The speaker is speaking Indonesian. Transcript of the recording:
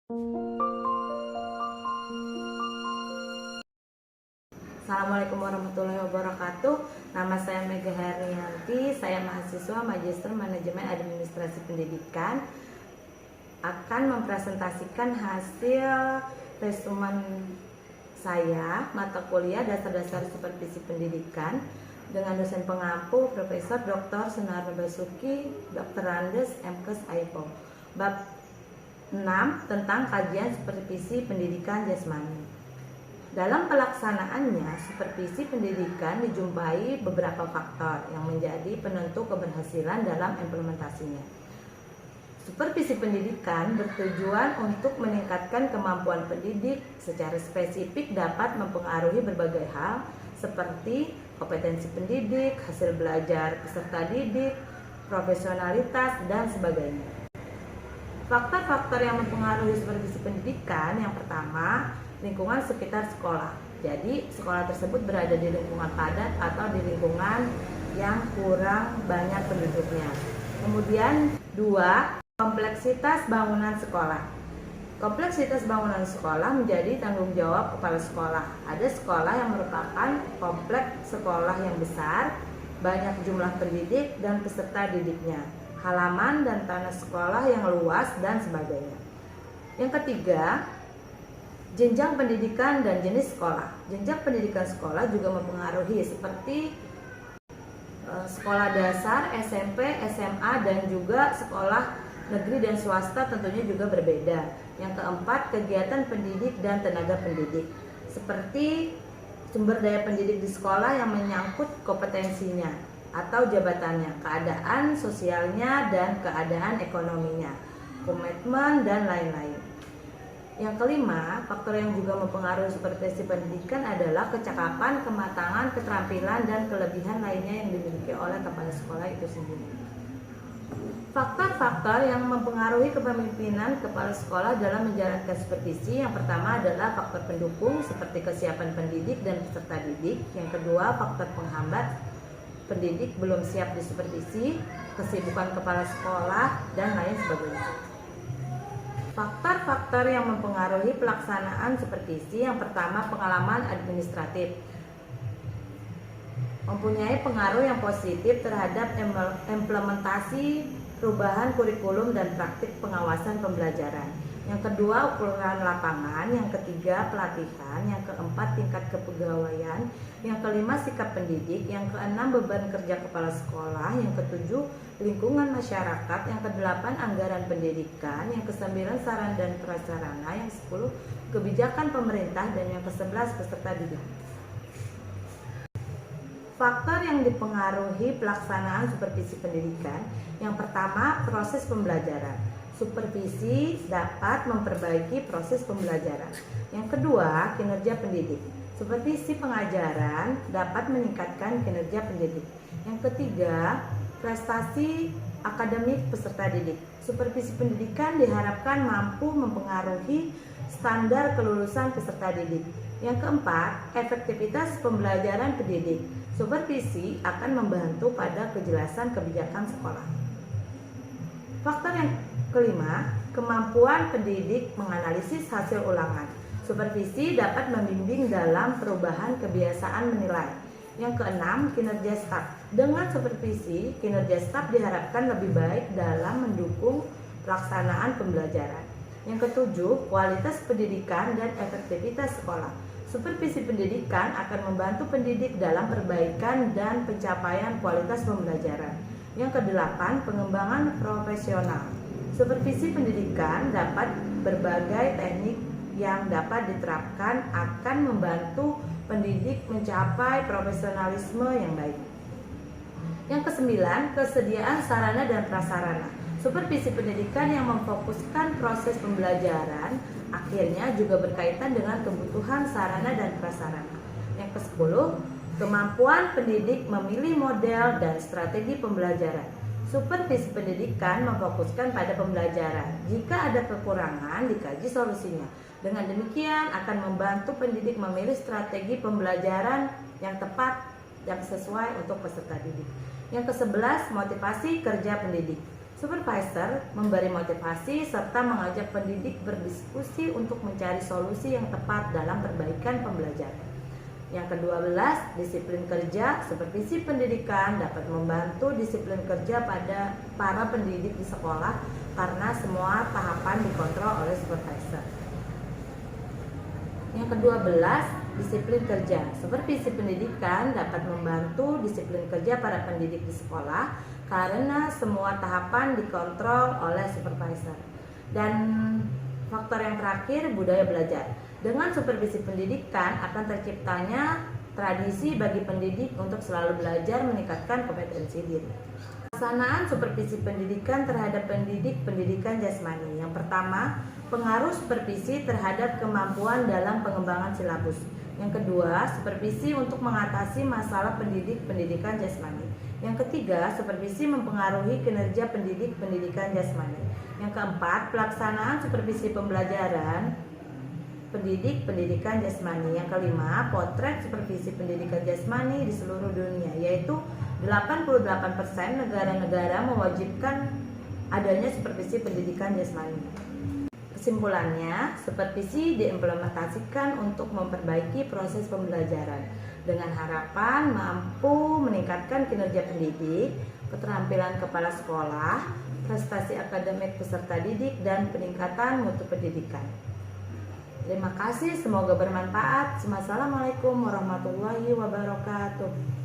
Assalamualaikum warahmatullahi wabarakatuh. Nama saya Mega Hernianti, saya mahasiswa Magister Manajemen Administrasi Pendidikan. Akan mempresentasikan hasil resumen saya mata kuliah dasar-dasar supervisi pendidikan dengan dosen pengampu Profesor Dr. Sunarno Basuki, Dr. Andes MKes AIPO. Bab 6 tentang kajian supervisi pendidikan jasmani. Dalam pelaksanaannya, supervisi pendidikan dijumpai beberapa faktor yang menjadi penentu keberhasilan dalam implementasinya. Supervisi pendidikan bertujuan untuk meningkatkan kemampuan pendidik secara spesifik dapat mempengaruhi berbagai hal seperti kompetensi pendidik, hasil belajar peserta didik, profesionalitas, dan sebagainya. Faktor-faktor yang mempengaruhi supervisi pendidikan yang pertama, lingkungan sekitar sekolah. Jadi sekolah tersebut berada di lingkungan padat atau di lingkungan yang kurang banyak penduduknya. Kemudian 2, kompleksitas bangunan sekolah. Kompleksitas bangunan sekolah menjadi tanggung jawab kepala sekolah. Ada sekolah yang merupakan kompleks sekolah yang besar, banyak jumlah pendidik dan peserta didiknya, halaman dan tanah sekolah yang luas dan sebagainya. Yang ketiga, jenjang pendidikan dan jenis sekolah. Jenjang pendidikan sekolah juga mempengaruhi seperti sekolah dasar, SMP, SMA, dan juga sekolah negeri dan swasta tentunya juga berbeda. Yang keempat, kegiatan pendidik dan tenaga pendidik. Seperti sumber daya pendidik di sekolah yang menyangkut kompetensinya atau jabatannya, keadaan sosialnya dan keadaan ekonominya, komitmen, dan lain-lain. Yang kelima, faktor yang juga mempengaruhi supervisi pendidikan adalah kecakapan, kematangan, keterampilan, dan kelebihan lainnya yang dimiliki oleh kepala sekolah itu sendiri. Faktor-faktor yang mempengaruhi kepemimpinan kepala sekolah dalam menjalankan supervisi, yang pertama adalah faktor pendukung seperti kesiapan pendidik dan peserta didik. Yang kedua, faktor penghambat pendidik belum siap disupervisi, kesibukan kepala sekolah, dan lain sebagainya. Faktor-faktor yang mempengaruhi pelaksanaan supervisi, yang pertama pengalaman administratif, mempunyai pengaruh yang positif terhadap implementasi perubahan kurikulum dan praktik pengawasan pembelajaran. Yang kedua, ukuran lapangan. Yang ketiga, pelatihan. Yang keempat, tingkat kepegawaian. Yang kelima, sikap pendidik. Yang keenam, beban kerja kepala sekolah. Yang ketujuh, lingkungan masyarakat. Yang kedelapan, anggaran pendidikan. Yang kesembilan, saran dan prasarana. Yang 10, kebijakan pemerintah. Dan yang ke-11, peserta didik. Faktor yang dipengaruhi pelaksanaan supervisi pendidikan, yang pertama, proses pembelajaran. Supervisi dapat memperbaiki proses pembelajaran. Yang kedua, kinerja pendidik. Supervisi pengajaran dapat meningkatkan kinerja pendidik. Yang ketiga, prestasi akademik peserta didik. Supervisi pendidikan diharapkan mampu mempengaruhi standar kelulusan peserta didik. Yang keempat, efektivitas pembelajaran pendidik. Supervisi akan membantu pada kejelasan kebijakan sekolah. Faktor yang kelima, kemampuan pendidik menganalisis hasil ulangan. Supervisi dapat membimbing dalam perubahan kebiasaan menilai. Yang keenam, kinerja staf. Dengan supervisi, kinerja staf diharapkan lebih baik dalam mendukung pelaksanaan pembelajaran. Yang ketujuh, kualitas pendidikan dan efektivitas sekolah. Supervisi pendidikan akan membantu pendidik dalam perbaikan dan pencapaian kualitas pembelajaran. Yang kedelapan, pengembangan profesional. Supervisi pendidikan dapat berbagai teknik yang dapat diterapkan akan membantu pendidik mencapai profesionalisme yang baik. Yang kesembilan, kesediaan sarana dan prasarana. Supervisi pendidikan yang memfokuskan proses pembelajaran akhirnya juga berkaitan dengan kebutuhan sarana dan prasarana. Yang ke-10, kemampuan pendidik memilih model dan strategi pembelajaran. Supervisi pendidikan memfokuskan pada pembelajaran. Jika ada kekurangan, dikaji solusinya. Dengan demikian akan membantu pendidik memilih strategi pembelajaran yang tepat, yang sesuai untuk peserta didik. Yang ke-11, motivasi kerja pendidik. Supervisor memberi motivasi serta mengajak pendidik berdiskusi untuk mencari solusi yang tepat dalam perbaikan pembelajaran. Yang ke-12, disiplin kerja. Supervisi pendidikan dapat membantu disiplin kerja pada para pendidik di sekolah karena semua tahapan dikontrol oleh supervisor. Yang ke-12, disiplin kerja. Supervisi pendidikan dapat membantu disiplin kerja para pendidik di sekolah karena semua tahapan dikontrol oleh supervisor. Dan faktor yang terakhir, budaya belajar. Dengan supervisi pendidikan akan terciptanya tradisi bagi pendidik untuk selalu belajar meningkatkan kompetensi diri. Pelaksanaan supervisi pendidikan terhadap pendidik pendidikan jasmani. Yang pertama, pengaruh supervisi terhadap kemampuan dalam pengembangan silabus. Yang kedua, supervisi untuk mengatasi masalah pendidik pendidikan jasmani. Yang ketiga, supervisi mempengaruhi kinerja pendidik pendidikan jasmani. Yang keempat, pelaksanaan supervisi pembelajaran pendidik pendidikan jasmani. Yang kelima, potret supervisi pendidikan jasmani di seluruh dunia, yaitu 88% negara-negara mewajibkan adanya supervisi pendidikan jasmani. Kesimpulannya, supervisi diimplementasikan untuk memperbaiki proses pembelajaran dengan harapan mampu meningkatkan kinerja pendidik, keterampilan kepala sekolah, prestasi akademik peserta didik, dan peningkatan mutu pendidikan. Terima kasih, semoga bermanfaat. Wassalamualaikum warahmatullahi wabarakatuh.